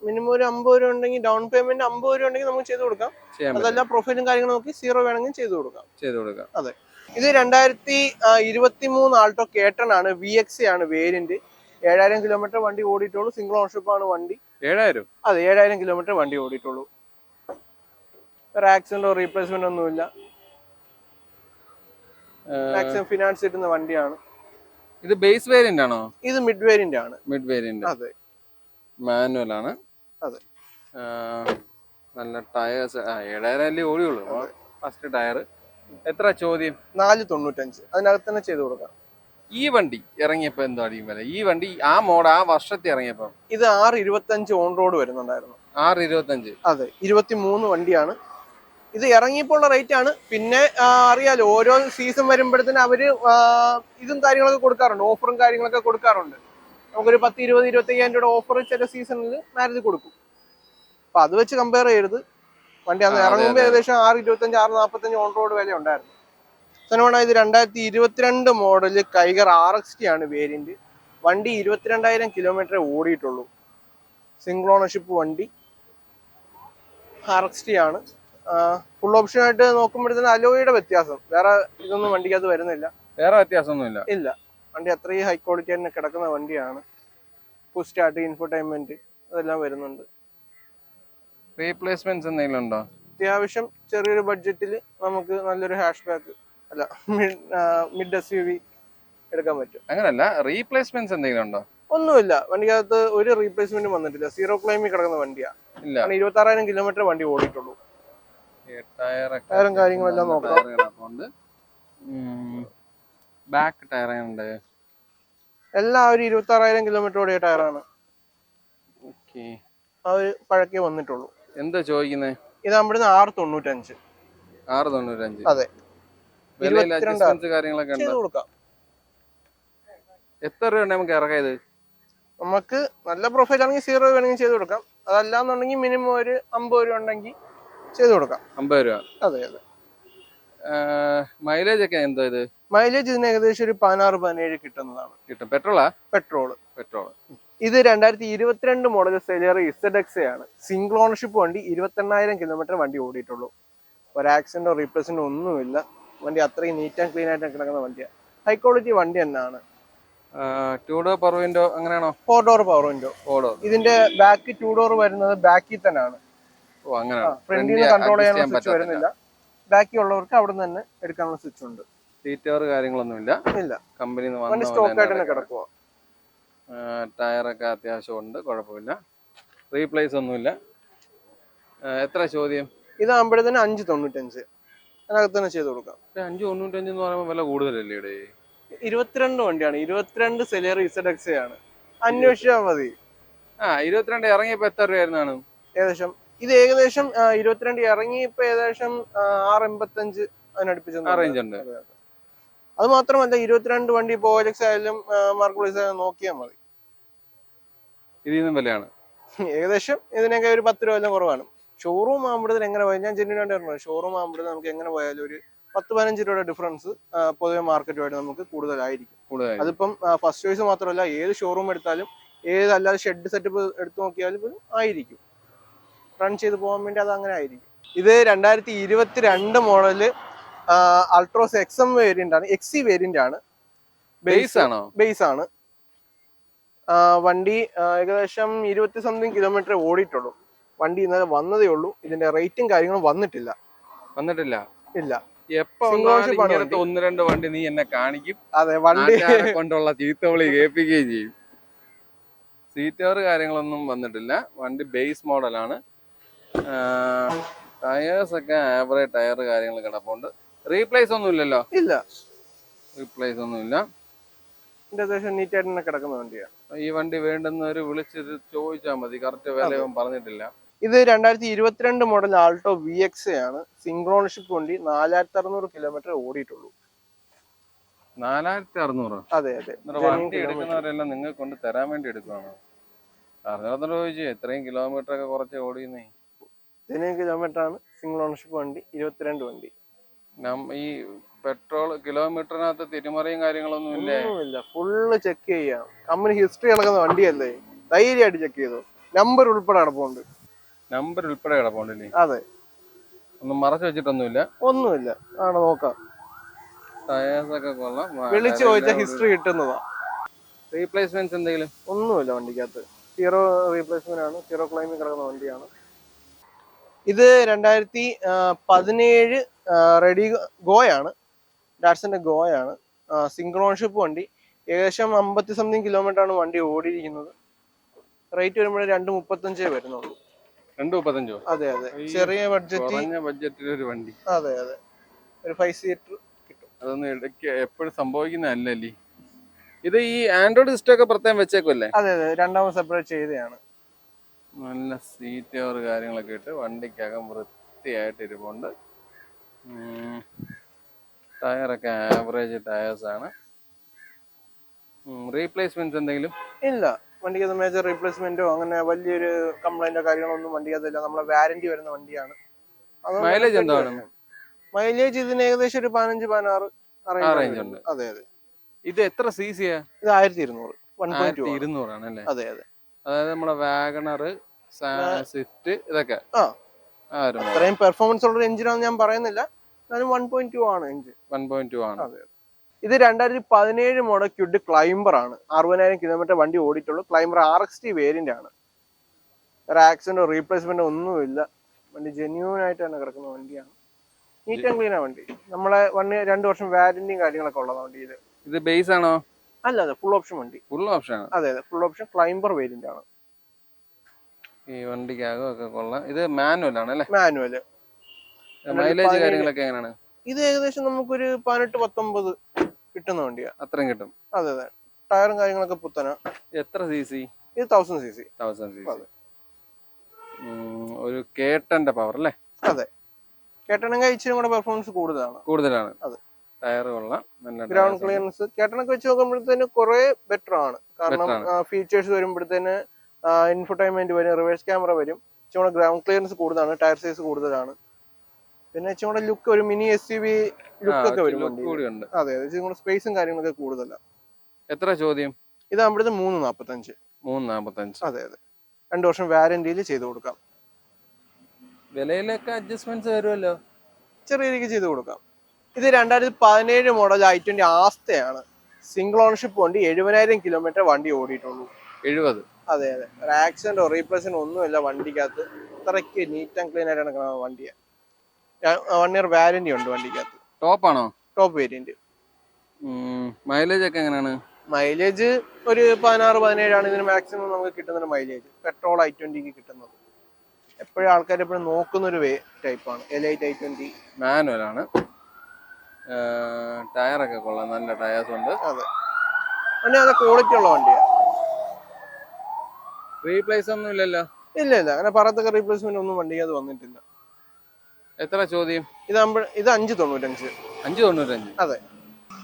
മിനിമം ഒരു 50 രൂപ ഉണ്ടെങ്കിൽ, ഡൗൺ പേയ്മെന്റ് 50 രൂപ ഉണ്ടെങ്കിൽ നമുക്ക് ചെയ്ത് കൊടുക്കാം. അതല്ല പ്രൊഫൈലും കാര്യങ്ങളും നോക്കി 0 വേണമെങ്കിൽ ചെയ്ത് കൊടുക്കാം. അതെ. ഇത് 2023 ആൾട്ടോ കേട്ടൺ ആണ്. VX ആണ് വേരിയന്റ്. 7000 കിലോമീറ്റർ വണ്ടി ഓടിയിട്ടുള്ളൂ. സിംഗിൾ ഓണർഷിപ്പ് ആണ് വണ്ടി. 7000? അതെ, 7000 കിലോമീറ്റർ വണ്ടി ഓടിയിട്ടുള്ളൂ. ഒരു ആക്സിഡന്റോ റീപ്ലേസ്മെന്റ് ഒന്നുമില്ല. മാക്സിമം ഫിനാൻസ് കിട്ടുന്ന വണ്ടിയാണ്. ഇത് ബേസ് വേരിയന്റ് ആണോ? ഇത് മിഡ് വേരിയന്റ് ആണ്. Mid variant. അതെ, മാനുവൽ ആണ്. അതെ. നല്ല ടയേഴ്സ്. 7000 അല്ലേ ഓടിയുള്ളൂ. First tyre. എത്ര ചോദ്യം? 495. അതിനകത്ത് തന്നെ ചെയ്ത് കൊടുക്കാം. ഈ വണ്ടി ഇറങ്ങിയപ്പോ എന്തോ അടിയും വില? ഈ വണ്ടി ആ മോഡ് ആ വർഷത്തിൽ ഇറങ്ങിയപ്പോ ഇത് 625 ഓൺ റോഡ് വരുന്നുണ്ടായിരുന്നു. 625? അതെ, 23 വണ്ടിയാണ്. ഇത് ഇറങ്ങിയപ്പോൾ റേറ്റ് ആണ്. പിന്നെ അറിയാലോ, ഓരോ സീസൺ വരുമ്പോഴത്തേന് അവര് ഇതും കാര്യങ്ങളൊക്കെ കൊടുക്കാറുണ്ട്, ഓഫറും കാര്യങ്ങളൊക്കെ കൊടുക്കാറുണ്ട്. നമുക്കൊരു 10, 20, 25,000 രൂപയുടെ ഓഫർ ചില സീസണിൽ മാരേജ് കൊടുക്കും. അപ്പൊ അത് വെച്ച് കമ്പയർ ചെയ്യരുത്. വണ്ടി അന്ന് ഇറങ്ങുമ്പോൾ ഏകദേശം 625, 645 ഓൺ റോഡ് വില ഉണ്ടായിരുന്നു. സനോണ ഇത് 2022 മോഡല് കൈഗർ RXT ആണ് വേരിയന്റ്. വണ്ടി 22,000 കിലോമീറ്റർ ഓടിയിട്ടുള്ളൂ. സിംഗിൾ ഓണർഷിപ്പ് വണ്ടി, RXT ആണ്. ഫുൾ ഓപ്ഷൻ ആയിട്ട് നോക്കുമ്പോഴത്തേന് അലോയുടെ വ്യത്യാസം, വേറെ ഇതൊന്നും വണ്ടിക്കകത്ത് വരുന്നില്ല. വേറെ വ്യത്യാസമൊന്നുമില്ല. ഇല്ല, വണ്ടി അത്രയും ഹൈ ക്വാളിറ്റി തന്നെ കിടക്കുന്ന വണ്ടിയാണ്. പുഷ് സ്റ്റാർട്ട്, ഇൻഫോടൈൻമെന്റ് അതെല്ലാം വരുന്നുണ്ട്. റീപ്ലേസ്മെന്റ്സ് എന്തെങ്കിലും ഉണ്ടോ? അത്യാവശ്യം ചെറിയൊരു ബഡ്ജറ്റിൽ നമുക്ക് നല്ലൊരു ഹാഷ് ബാക്ക്, അല്ല മിഡ് SUV എടുക്കാൻ പറ്റും. അങ്ങനല്ല, റീപ്ലേസ്മെന്റ്സ് എന്തെങ്കിലും ഉണ്ടോ? ഒന്നുമില്ല, വണ്ടിക്കകത്ത് ഒരു റീപ്ലേസ്മെന്റ് വന്നിട്ടില്ല. 0 ക്ലൈമിൽ കിടക്കുന്ന വണ്ടിയാണ്. 26,000 കിലോമീറ്റർ വണ്ടി ഓടിയിട്ടുള്ളൂ. ടയറും കാര്യങ്ങളെല്ലാം നോക്കാം. ബാക്ക് ടയർ എല്ലാം ഒരു 26,000 കിലോമീറ്റർ ഓടിയ ടയറാണ്. ആ ഒരു പഴക്കേ വന്നിട്ടുള്ളൂ. എന്താ ചോദിക്കുന്നത്? ഇത് നമ്മുടെ 695. 695? അതെ. കാര്യങ്ങളൊക്കെ കൊടുക്കാം. എത്ര രൂപ നമുക്ക് ഇറക്കാം? ഇത് നമുക്ക് നല്ല പ്രൊഫൈൽ ആണെങ്കിൽ 0 വേണമെങ്കിൽ ചെയ്ത് കൊടുക്കാം. അതല്ലാന്നുണ്ടെങ്കിൽ മിനിമം ഒരു 50 രൂപ ഉണ്ടെങ്കിൽ ചെയ്ത് കൊടുക്കാം. 50 രൂപ? അതെ അതെ. മൈലേജ് ഒക്കെ എന്തോ? ഇത് മൈലേജ് ഇതിന് ഏകദേശം ഒരു 16-17 കിട്ടുന്നതാണ്. കിട്ടും. പെട്രോളാ? പെട്രോൾ. ഇത് 2022 മോഡൽ സെലിയറി ZX ആണ്. സിംഗിൾ ഓണർഷിപ്പ് വണ്ടി. 28,000 കിലോമീറ്റർ വണ്ടി ഓടിയിട്ടുള്ളൂ. ഒരു ആക്സിഡന്റോ റീപ്ലേസ്മെന്റോ ഒന്നുമില്ല. വണ്ടി അത്രയും നീറ്റ് ആൻഡ് ക്ലീൻ ആയിട്ട് കിടക്കുന്ന വണ്ടിയാണ്. ഹൈ ക്വാളിറ്റി വണ്ടി തന്നെയാണ്. 2 ഡോർ പവർ വിൻഡോ അങ്ങനെയാണോ? 4 ഡോർ പവർ വിൻഡോ. ഇതിന്റെ ബാക്ക് 2 ഡോർ വരുന്നത് ബാക്കിൽ തന്നെയാണ്. ഫ്രണ്ടിൽ നിന്ന് കൺട്രോൾ ചെയ്യാനുള്ള സ്വിച്ച് വരുന്നില്ല. ബാക്കി ഉള്ളവർക്ക് അവിടെ നിന്ന് തന്നെ എടുക്കാനുള്ള സ്വിച്ച് ഉണ്ട്. സീറ്റർ കാര്യങ്ങളൊന്നുമില്ല. കമ്പനി സ്റ്റോക്ക് ആയിട്ട് തന്നെ കിടക്കുക. ടയറൊക്കെ അത്യാവശ്യം ഉണ്ട്, കുഴപ്പമില്ല. റീപ്ലേസ് ഒന്നുമില്ല. എത്ര ചോദ്യം? ഇതാകുമ്പോഴത്തേന് 595. അതിനകത്ത് തന്നെ ചെയ്ത് കൊടുക്കാം. 595 എന്ന് പറയുമ്പോൾ വില കൂടുതലല്ലേ ഇവിടെ? 22 വണ്ടിയാണ്. 22 സെലിയറി ZX ആണ്. അന്വേഷിച്ചാൽ മതി. 22 ഇറങ്ങിയപ്പോ എത്ര രൂപയായിരുന്നു? ഏകദേശം ഇത് ഏകദേശം 22 ഇറങ്ങി ഇപ്പൊ ഏകദേശം 685 അതിനടുപ്പിച്ച് റേഞ്ച് ഉണ്ട്. അത് മാത്രമല്ല, 22 വണ്ടി ഇപ്പോൾ OLX ആയാലും മാർക്കോളിസ് ആയാലും നോക്കിയാൽ മതി. ഇതിനും വിലയാണ് ഏകദേശം ഇതിനൊക്കെ ഒരു 10 രൂപ കുറവാണ്. ഷോറൂം ആകുമ്പോഴത്തേന് എങ്ങനെ പോയാൽ, ഞാൻ ജെന്യൂൻ ആയിട്ട് പറഞ്ഞു, ഷോറൂം ആകുമ്പോഴത്തേന് നമുക്ക് എങ്ങനെ പോയാലും ഒരു 10-15 രൂപയുടെ ഡിഫറൻസ് പൊതുവെ മാർക്കറ്റുമായിട്ട് നമുക്ക് കൂടുതലായിരിക്കും. അതിപ്പം ഫസ്റ്റ് ചോയ്സ് മാത്രമല്ല, ഏത് ഷോറൂം എടുത്താലും ഏതല്ലാതെ ഷെഡ് സെറ്റപ്പ് എടുത്തു നോക്കിയാലും പോലും ആയിരിക്കും. റൺ ചെയ്ത് പോകാൻ വേണ്ടി അത് അങ്ങനെ ആയിരിക്കും. ഇത് 2022 മോഡല് അൾട്രോസ് XM വേരിയന്റ് ആണ്. XC വേരിയന്റ് ആണ്. ബേസ് ആണ്. വണ്ടി ഏകദേശം 20-something കിലോമീറ്റർ ഓടിയിട്ടുള്ളൂ. വണ്ടി ഇന്നലെ വന്നതേ ഉള്ളൂ. ഇതിന്റെ റേറ്റും കാര്യങ്ങളും വന്നിട്ടില്ല. ഇല്ല. ഒന്ന് രണ്ട് വണ്ടി നീ എന്നെ കാണിക്കും. അതെ, വണ്ടി കൊണ്ടുള്ള ചീത്തവിളി കേൾപ്പിക്കുകയും ചെയ്യും. സീറ്റർ കാര്യങ്ങളൊന്നും വന്നിട്ടില്ല. വണ്ടി ബേസ് മോഡലാണ്. ടയേഴ്സ് ഒക്കെ ആവറേജ് ടയർ കാര്യങ്ങൾ കിടപ്പുണ്ട്. റീപ്ലേസ് ഒന്നും ഇല്ലല്ലോ? ഇല്ല. റീപ്ലേസ് ഒന്നുമില്ല. ഇതിന്റെ അത്യാവശ്യം നീറ്റായിട്ട് തന്നെ കിടക്കുന്ന വണ്ടിയാണ്. ഈ വണ്ടി വേണ്ടുന്നവര് വിളിച്ചിട്ട് ചോദിച്ചാൽ മതി, കറക്റ്റ് വിലയൊന്നും പറഞ്ഞിട്ടില്ല. ഇത് 2022 മോഡൽ ആൾട്ടോ VX ആണ്. സിംഗ്രോൺഷിപ്പ് വണ്ടി. 4600 കിലോമീറ്റർ ഓടിയിട്ടുള്ളൂ. 4600? അതെ അതെ. വണ്ടി എടുക്കുന്നവരെല്ലാം നിങ്ങൾ കൊണ്ട് തരാൻ വേണ്ടി എടുക്കുവാണോ? അറിഞ്ഞാൽ ചോദിച്ചു എത്രയും കിലോമീറ്റർ ഒക്കെ കുറച്ച് ഓടിയുന്നേ. 10 കിലോമീറ്റർ ആണ് സിംഗിൾ ഓണർഷിപ്പ് വണ്ടി. 22 വണ്ടി. ഈ പെട്രോൾ കിലോമീറ്ററിനകത്ത് തിരിമറിയും കാര്യങ്ങളൊന്നും ഇല്ല. ഫുള്ള് ചെക്ക് ചെയ്യാം. കമ്പനി ഹിസ്റ്ററി കിടക്കുന്ന വണ്ടിയല്ലേ, ധൈര്യമായിട്ട് ചെക്ക് ചെയ്തോ. നമ്പർ ഉൾപ്പെടെ കിടപ്പുണ്ട്. നമ്പർ ഉൾപ്പെടെ കിടപ്പുണ്ടല്ലേ? അതെ. ഒന്നും മറച്ചു വെച്ചിട്ടൊന്നുമില്ല? ഒന്നുമില്ല. ആണ് നോക്കാം. ടയേഴ്സ് ഒക്കെ കൊള്ളാം. വിളിച്ചു ചോദിച്ചാൽ ഹിസ്റ്ററി കിട്ടുന്നതാ. റീപ്ലേസ്മെന്റ്സ് എന്തെങ്കിലും? ഒന്നുമില്ല വണ്ടിക്കകത്ത്. സീറോ റീപ്ലേസ്മെന്റ് ആണ്. സീറോ ക്ലൈമിൽ കിടക്കുന്ന വണ്ടിയാണ്. ഇത് 2017 റെഡി ഗോയാണ്. ഡാറ്റ്സന്റെ ഗോയാണ്. സിംഗിൾ ഓൺഷിപ്പ് വണ്ടി. ഏകദേശം 50 സംതിങ് കിലോമീറ്റർ ആണ് വണ്ടി ഓടിയിരിക്കുന്നത്. റേറ്റ് വരുമ്പോഴേ 235 വരുന്നുള്ളൂ. 235? അതെ അതെ. ചെറിയ ബഡ്ജറ്റിൽ ഒരു വണ്ടി. അതെ അതെ. ഒരു 5 സീറ്റർ കിട്ടും. അതൊന്നും ഇടയ്ക്ക് എപ്പോഴും സംഭവിക്കുന്നതല്ലേ. ഇത് ഈ ആൻഡ്രോയിഡ് സിസ്റ്റം ഒക്കെ പ്രത്യേകം വെച്ചേക്കുമല്ലേ? അതെ അതെ. രണ്ടാമത് സെപ്പറേറ്റ് ചെയ്തതാണ്. നല്ല സീറ്റ് കവർ കാര്യങ്ങളൊക്കെ ഇട്ട് വണ്ടിക്കകം വൃത്തിയായിട്ട് ഇരിപ്പുണ്ട്. ടയറൊക്കെ ആവറേജ് ടയേഴ്സ് ആണ്. റീപ്ലേസ്മെന്റ്സ് എന്തെങ്കിലും? ഇല്ല. വണ്ടിക്കകത്ത് മേജർ റീപ്ലേസ്മെന്റോ അങ്ങനെ വലിയൊരു കംപ്ലൈന്റോ കാര്യങ്ങളൊന്നും വണ്ടിക്കകത്തില്ല. നമ്മളെ വാറന്റി വരുന്ന വണ്ടിയാണ്. മൈലേജ് എന്താണ്? മൈലേജ് ഇതിന് ഏകദേശം ഒരു 15-16 റേഞ്ച് ഉണ്ട്. അതെ അതെ. ഇത് എത്ര CC-യാ? ഇത് 1200. 1200 ആണല്ലേ? അതെ അതെ. അതായത് നമ്മുടെ വാഗണർ, സ്വിഫ്റ്റ് ഇതൊക്കെ അത്രയും പെർഫോമൻസ് ഉള്ള എഞ്ചിനാണെന്ന് ഞാൻ പറയുന്നില്ല. 1.2 ആണ് എഞ്ചിൻ. 1.2 ആണ്. അതെ. ഇത് 2017 മോഡൽ ക്വിഡ് ക്ലൈംബർ ആണ്. 60,000 കിലോമീറ്റർ വണ്ടി ഓടിയിട്ടുള്ളൂ. ക്ലൈംബർ RXT വേരിയന്റ് ആണ്. ഒരു ആക്സിഡന്റോ റീപ്ലേസ്മെന്റോ ഒന്നുമില്ല. വണ്ടി ജെന്യൂൻ ആയിട്ട് തന്നെ കിടക്കുന്ന വണ്ടിയാണ്. നീറ്റ് ആൻഡ് ക്ലീൻ ആ വണ്ടി. നമ്മളെ 2 വർഷം വാറന്റിയും കാര്യങ്ങളൊക്കെ ഉള്ളതാണ് വണ്ടിയിൽ. ഇത് ബേസ് ആണോ? അല്ല അതെ. ഫുൾ ഓപ്ഷൻ വണ്ടി. Full option? അതെ അതെ. ഫുൾ ഓപ്ഷൻ ക്ലൈംബർ വേരിയന്റ് ആണ്. ഈ വണ്ടിക്കകമൊക്കെ കൊള്ളാം. ഇത് മാനുവൽ ആണല്ലേ? മാനുവല്. മൈലേജ് കാര്യങ്ങളൊക്കെ എങ്ങനെയാണ്? ഇത് ഏകദേശം നമുക്കൊരു 18-19 കിട്ടുന്ന വണ്ടിയാണ്. അത്രയും കിട്ടും? അതെ അതെ. ടയറും കാര്യങ്ങളൊക്കെ പുത്തനാ. എത്ര CC? ഇത് 1000 cc. ഒരു കേട്ടന്റെ പവർ അല്ലേ? അതെ. കേട്ടണെങ്കിൽ ഇച്ചിരി കൂടെ പെർഫോമൻസ് കൂടുതലാണ്. അതെ. ടയർ കൊള്ളാം. ഗ്രൗണ്ട് ക്ലിയറൻസ് കേട്ടനൊക്കെ വെച്ച് നോക്കുമ്പോഴത്തേന് കുറെ ബെറ്റർ ആണ്. കാരണം ഫീച്ചേഴ്സ് വരുമ്പോഴത്തേന് ഇൻഫോടൈൻമെന്റ് വരും, റിവേഴ്സ് ക്യാമറ വരും. ഇച്ചിരി ഗ്രൗണ്ട് ക്ലിയറൻസ് കൂടുതലാണ്. ടയർ സൈസ് കൂടുതലാണ്. പിന്നെ ഇച്ചിരി ലുക്ക്, ഒരു മിനി SUV ലുക്ക് ഒക്കെ വരും. അതെ അതെ. ഇച്ചിരി സ്പേസും കാര്യങ്ങളൊക്കെ കൂടുതലാണ്. എത്ര ചോദ്യം? ഇതാകുമ്പോഴത്തെ 345. 345. അതെ അതെ. 2 വർഷം വാറന്റിയിൽ ചെയ്ത് കൊടുക്കാം. വിലയിലൊക്കെ അഡ്ജസ്റ്റ്മെന്റ്സ് വരുമല്ലോ? ചെറിയ രീതിക്ക് ചെയ്ത് കൊടുക്കാം. ഇത് 2017 മോഡൽ i20 ആസ്തയാണ്. സിംഗിൾ ഓണർഷിപ്പ് വണ്ടി. 70,000 കിലോമീറ്റർ വണ്ടി ഓടിയിട്ടുള്ളൂ. 70? അതെ അതെ. ഒരു ആക്സിഡന്റോ റീപ്ലേസ്മെന്റോ ഒന്നുമില്ല വണ്ടിക്കകത്ത്. അത്രയ്ക്ക് നീറ്റ് ആൻഡ് ക്ലീൻ ആയിട്ട് നടക്കുന്ന വണ്ടിയാണ്. 1 ഇയർ വാറന്റി ഉണ്ട് വണ്ടിക്കകത്ത്. ടോപ്പ് ആണോ? Top variant. മൈലേജ് ഒക്കെ എങ്ങനെയാണ്? മൈലേജ് ഒരു 16-17 ആണ് ഇതിന് മാക്സിമം നമുക്ക് കിട്ടുന്ന മൈലേജ്. പെട്രോൾ i20ക്ക് കിട്ടുന്നത്. എപ്പോഴും ആൾക്കാർ എപ്പോഴും നോക്കുന്ന ഒരു ടൈപ്പാണ് L8 i20. മാനുവൽ ആണ്. ടയറൊക്കെ കൊള്ളാം. നല്ല ടയേഴ്സ് ഉണ്ട്. അതെ. പിന്നെ അത് ക്വാളിറ്റി ഉള്ള വണ്ടിയാണ്. റീപ്ലേസ് ഒന്നും ഇല്ലല്ലോ? ഇല്ല ഇല്ല. അങ്ങനെ പറത്തൊക്കെ റീപ്ലേസ്മെന്റ് ഒന്നും വണ്ടിക്ക് അത് വന്നിട്ടില്ല. എത്ര ചോദ്യം? ഇത് 595. 595? അതെ.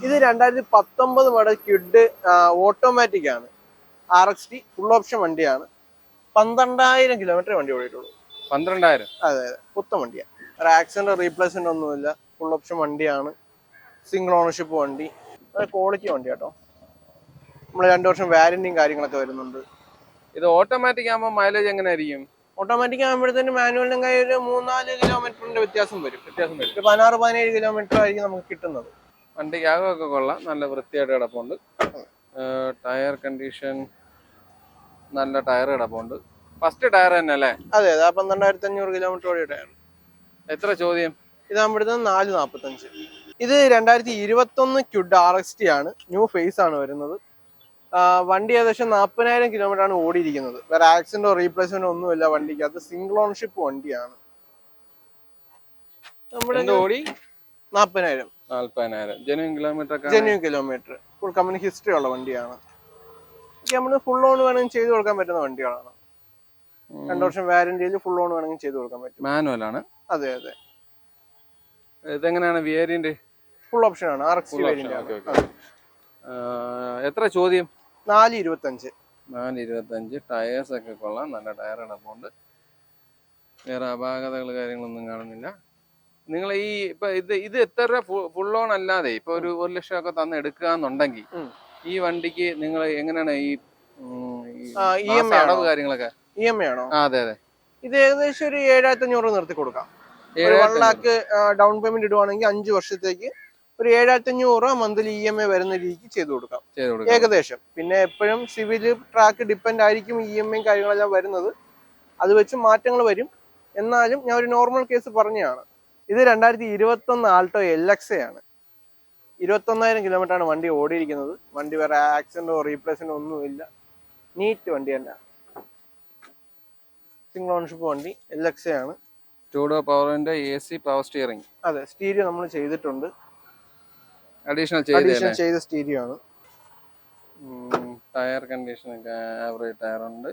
ഇത് 2019 മോഡൽ ക്വിഡ് ഓട്ടോമാറ്റിക് ആണ്. RXT ഫുൾ ഓപ്ഷൻ വണ്ടിയാണ്. 12,000 കിലോമീറ്റർ വണ്ടി ഓടിയിട്ടുള്ളൂ. 12,000? അതെ അതെ. പുത്തൻ വണ്ടിയാണ്. ഒരു ആക്സിഡന്റ് റീപ്ലേസ്മെന്റ് ഒന്നുമില്ല. ഫുൾ ഓപ്ഷൻ വണ്ടിയാണ്. സിംഗിൾ ഓണർഷിപ്പ് വണ്ടി. ക്വാളിറ്റി വണ്ടി കേട്ടോ. നമ്മൾ 2 വർഷം വാറന്റിയും കാര്യങ്ങളൊക്കെ വരുന്നുണ്ട്. ഇത് ഓട്ടോമാറ്റിക് ആകുമ്പോൾ മൈലേജ് എങ്ങനെ ആയിരിക്കും? ഓട്ടോമാറ്റിക് ആകുമ്പോഴത്തേന് മാനുവലിനും കയ്യിൽ ഒരു 3-4 കിലോമീറ്ററിന്റെ വ്യത്യാസം വരും. 16-17 കിലോമീറ്റർ ആയിരിക്കും നമുക്ക് കിട്ടുന്നത്. വണ്ടിക്കകമൊക്കെ കൊള്ളാം. നല്ല വൃത്തിയായിട്ട് കിടപ്പുണ്ട്. ടയർ കണ്ടീഷൻ നല്ല ടയർ കിടപ്പുണ്ട്. ഫസ്റ്റ് ടയർ തന്നെ അല്ലേ? അതെ അതെ. 12,500 കിലോമീറ്റർ ഓടിയ ടയർ. എത്ര ചോദ്യം? ഇതാകുമ്പോഴത്തേന് 445. ഇത് 2021 ക്വിഡ് RXT ആണ്. ന്യൂ ഫേസ് ആണ് വരുന്നത്. വണ്ടി ഏകദേശം 40,000 കിലോമീറ്റർ ആണ് ഓടിയിരിക്കുന്നത്. വേറെ ആക്സിഡന്റോ റീപ്ലേസ്മെന്റോ ഒന്നുമില്ല വണ്ടിക്കകത്ത്. സിംഗിൾ ഓൺഷിപ്പ് വണ്ടിയാണ്. നമ്മുടെ 40,000 40,000 ജെന്യൂൻ കിലോമീറ്റർ ഒക്കെ genuine kilometre, full company history ഉള്ള വണ്ടിയാണ്. നമ്മൾ ഫുൾ ഓൺ വേണമെങ്കിൽ ചെയ്ത് കൊടുക്കാൻ പറ്റുന്ന വണ്ടികളാണ്. 2 വർഷം വാറന്റിയിൽ ഫുൾ ഓൺ വേണമെങ്കിൽ ചെയ്ത് കൊടുക്കാൻ പറ്റും. മാനുവൽ ആണ്. അതെ അതെ. ഇതെങ്ങനെയാണ് വേരിയന്റ്? ഫുൾ ഓപ്ഷൻ ആണ്, RX വേരിയന്റ്. എത്ര ചോദ്യം? 425. 425. ടയേഴ്സ് ഒക്കെ കൊള്ളാം, നല്ല ടയർ കിടപ്പുണ്ട്, വേറെ അപാകതകൾ കാര്യങ്ങളൊന്നും കാണുന്നില്ല. നിങ്ങൾ ഈ ഇപ്പൊ ഇത് എത്ര രൂപ ഫുൾ ഓൺ അല്ലാതെ ഇപ്പൊ ഒരു 1 ലക്ഷം ഒക്കെ തന്ന് എടുക്കുക എന്നുണ്ടെങ്കിൽ ഈ വണ്ടിക്ക് നിങ്ങൾ എങ്ങനെയാണ് ഈ അടവ് കാര്യങ്ങളൊക്കെ? EMI ആണോ? അതെ അതെ. ഇത് ഏകദേശം ഒരു 7,500 നിർത്തി കൊടുക്കാം. 1 lakh ഡൗൺ പേയ്മെന്റ് ഇടുവാണെങ്കിൽ 5 വർഷത്തേക്ക് ഒരു 7,500 മന്ത്ലി EMI വരുന്ന രീതിക്ക് ചെയ്തു കൊടുക്കാം ഏകദേശം. പിന്നെ എപ്പോഴും സിവിൽ ട്രാക്ക് ഡിപ്പെൻഡ് ആയിരിക്കും EMI കാര്യങ്ങളെല്ലാം വരുന്നത്, അത് വെച്ച് മാറ്റങ്ങൾ വരും. എന്നാലും ഞാൻ ഒരു നോർമൽ കേസ് പറഞ്ഞതാണ്. ഇത് 2021 ആൾട്ടോ LX ആണ്. 21,000 കിലോമീറ്റർ ആണ് വണ്ടി ഓടിയിരിക്കുന്നത്. വണ്ടി വേറെ ആക്സിഡന്റോ റീപ്ലേസ്മെന്റോ ഒന്നുമില്ല, നീറ്റ് വണ്ടി തന്നെ, സിംഗിൾ ഓൺഷിപ്പ് വണ്ടി, LX ആണ്. 2 ഡോർ പവറിന്റെ AC പവർ സ്റ്റിയറിംഗ്. അതെ, സ്റ്റീരിയോ നമ്മൾ ചെയ്തിട്ടുണ്ട്, അഡീഷണൽ ചെയ്ത സ്റ്റീരിയോ ആണ്. ടയർ കണ്ടീഷൻ ഒക്കെ ആവറേജ് ടയർ ഉണ്ട്.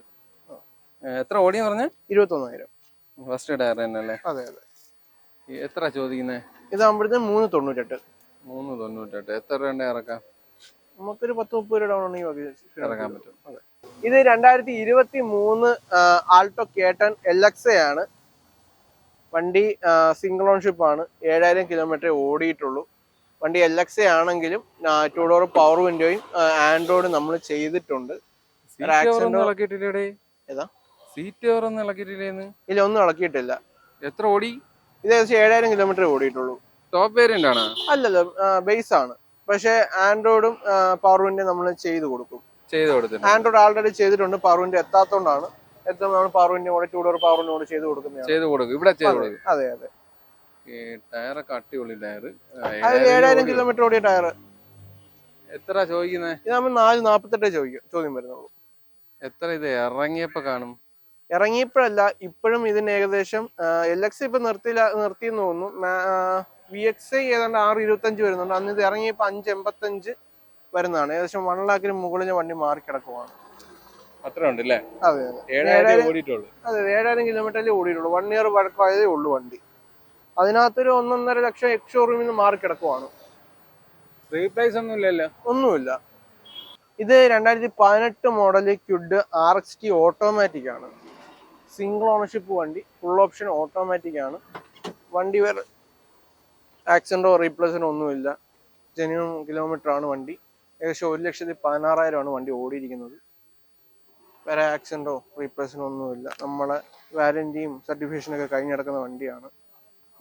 എത്ര ഓടിയെന്ന് പറഞ്ഞ? 21,000. ഫസ്റ്റ് ടയർ തന്നെ അല്ലേ? അതെ അതെ. എത്ര ചോദിക്കുന്നത്? ഇതാകുമ്പോഴത്തേന് 398. 398. എത്ര രൂപ ഇറക്കാം? നമുക്കൊരു 10-30 രൂപ ഡൗൺ ഉണ്ടെങ്കിൽ ഇറക്കാൻ പറ്റും. അതെ. ഇത് 2023 ആൾട്ടോ K10 LX ആണ്. വണ്ടി സിംഗിൾ ഓൺഷിപ്പ് ആണ്. 7,000 കിലോമീറ്റർ ഓടിയിട്ടുള്ളൂ. വണ്ടി LX ആണെങ്കിലും 2 ഡോർ പവർ വിൻഡോയും ആൻഡ്രോയിഡ് നമ്മൾ ചെയ്തിട്ടുണ്ട്. ഇല്ല, ഒന്നും ഇളക്കിയിട്ടില്ല. എത്ര ഓടി? ഇത് ഏകദേശം 7,000 കിലോമീറ്റർ ഓടിയിട്ടുള്ളൂ. ടോപ്പ് വേരിയന്റ് ആണോ? അല്ലല്ലോ, ബേസ് ആണ്. പക്ഷെ ആൻഡ്രോയിഡും പവർ വിൻഡോ നമ്മൾ ചെയ്ത് കൊടുക്കും. ആൻഡ്രോയിഡ് ആൾറെഡി ചെയ്തിട്ടുണ്ട്, പവർ വിൻഡോ എത്താത്തോണ്ടാണ്. പവർ വിൻഡോ കൂടെ 2 ഡോർ പവർ വിൻഡോ കൂടെ ചെയ്ത് കൊടുക്കുന്നത്. അതെ അതെ. ടയറൊക്കെ അടിപൊളി ടയർ. 7,000 കിലോമീറ്റർ ഓടിയ ടയർ. എത്ര ചോദിക്കുന്നത്? ഇത് നമ്മൾ 448 ചോദ്യം വരുന്നുള്ളൂ. എത്ര ഇത് ഇറങ്ങിയപ്പോ കാണും? ഇറങ്ങിയപ്പോഴല്ല, ഇപ്പോഴും ഇതിന് ഏകദേശം LX ഇപ്പൊ നിർത്തിയെന്ന് തോന്നുന്നു. VXI ഏതാണ്ട് 625 വരുന്നുണ്ട്. അന്ന് ഇത് ഇറങ്ങിയപ്പോ 585 വരുന്നതാണ്. ഏകദേശം 1 lakhന് മുകളിൽ വണ്ടി മാറി കിടക്കുവാണ്. അത്ര ഉണ്ടല്ലേ? അതെ അതെ. 7,000 കിലോമീറ്ററിൽ ഓടിയിട്ടുള്ളൂ. 1 year വഴക്കമായതേ ഉള്ളൂ വണ്ടി. അതിനകത്തൊരു 1.5 ലക്ഷം എക്സ്ഷോറൂമിൽ നിന്ന് മാറി കിടക്കുവാണ്. റീപ്ലേസ് ഒന്നുമില്ല. ഇത് 2018 മോഡല് ക്യുഡ് RXT ഓട്ടോമാറ്റിക് ആണ്. സിംഗിൾ ഓണർഷിപ്പ് വണ്ടി, ഫുൾ ഓപ്ഷൻ ഓട്ടോമാറ്റിക് ആണ്. വണ്ടി വേറെ ആക്സിഡന്റോ റീപ്ലേസിനോ ഒന്നുമില്ല. ജെന്യൂൻ കിലോമീറ്റർ ആണ് വണ്ടി. ഏകദേശം 1,16,000 ആണ് വണ്ടി ഓടിയിരിക്കുന്നത്. വേറെ ആക്സിഡന്റോ റീപ്ലേസിനോ ഒന്നുമില്ല. നമ്മളെ വാറന്റിയും സർട്ടിഫിക്കേഷനൊക്കെ കഴിഞ്ഞ് കിടക്കുന്ന വണ്ടിയാണ്.